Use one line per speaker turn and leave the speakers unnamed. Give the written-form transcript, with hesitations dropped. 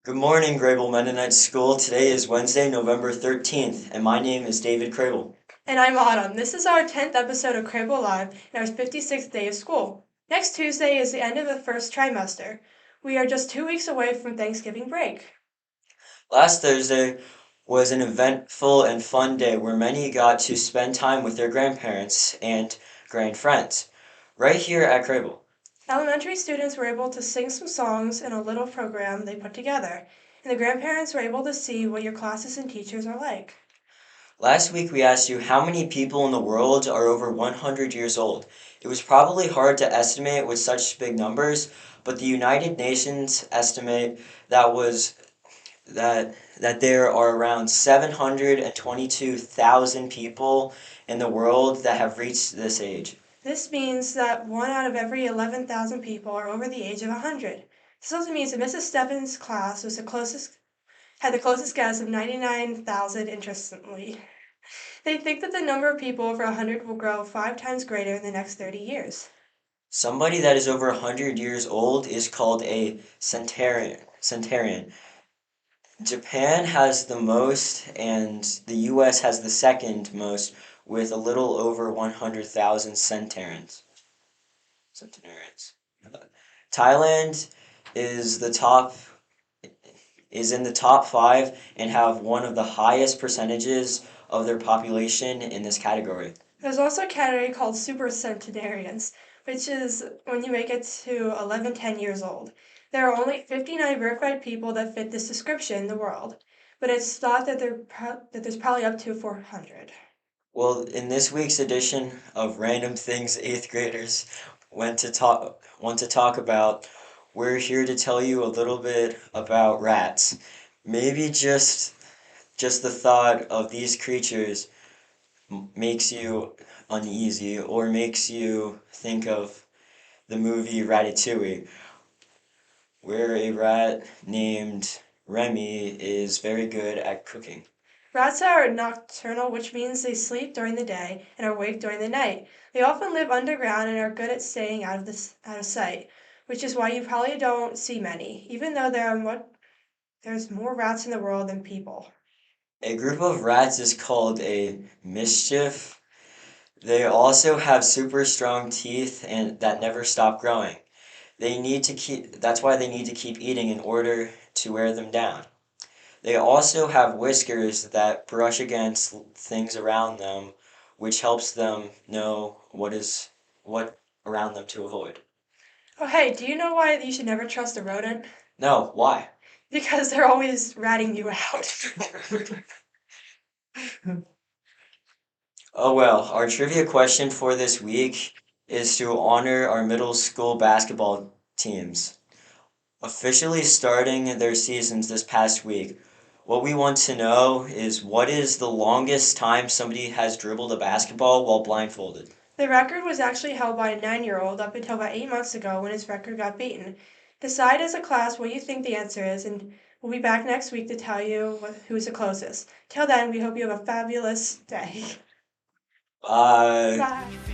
Good morning, Grable Mennonite School. Today is Wednesday, November 13th, and my name is David Crable.
And I'm Autumn. This is our 10th episode of Crable Live and our 56th day of school. Next Tuesday is the end of the first trimester. We are just 2 weeks away from Thanksgiving break.
Last Thursday was an eventful and fun day where many got to spend time with their grandparents and grand friends, right here at Crable.
Elementary students were able to sing some songs in a little program they put together, and the grandparents were able to see what your classes and teachers are like.
Last week we asked you how many people in the world are over 100 years old. It was probably hard to estimate with such big numbers, but the United Nations estimate that was that there are around 722,000 people in the world that have reached this age.
This means that 1 out of every 11,000 people are over the age of 100. This also means that Mrs. Stebbins' class had the closest guess of 99,000 interestingly. They think that the number of people over 100 will grow 5 times greater in the next 30 years.
Somebody that is over 100 years old is called a centenarian. Japan has the most and the US has the second most with a little over 100,000 centenarians. Thailand is the top is in the top 5 and have one of the highest percentages of their population in this category.
There's also a category called supercentenarians, which is when you make it to 1110 years old. There are only 59 verified people that fit this description in the world, but it's thought that there's probably up to 400.
Well, in this week's edition of Random Things 8th graders want to talk about, we're here to tell you a little bit about rats. Maybe just the thought of these creatures makes you uneasy or makes you think of the movie Ratatouille, where a rat named Remy is very good at cooking.
Rats are nocturnal, which means they sleep during the day and are awake during the night. They often live underground and are good at staying out of sight, which is why you probably don't see many, even though there's more rats in the world than people.
A group of rats is called a mischief. They also have super strong teeth and that never stop growing. That's why they need to keep eating in order to wear them down. They also have whiskers that brush against things around them, which helps them know what around them to avoid.
Oh, hey, do you know why you should never trust a rodent?
No, why?
Because they're always ratting you out.
Oh well, our trivia question for this week is to honor our middle school basketball teams, officially starting their seasons this past week. What we want to know is what is the longest time somebody has dribbled a basketball while blindfolded?
The record was actually held by a 9-year-old up until about 8 months ago when his record got beaten. Decide as a class what you think the answer is, and we'll be back next week to tell you who's the closest. Till then, we hope you have a fabulous day.
Bye.
Bye.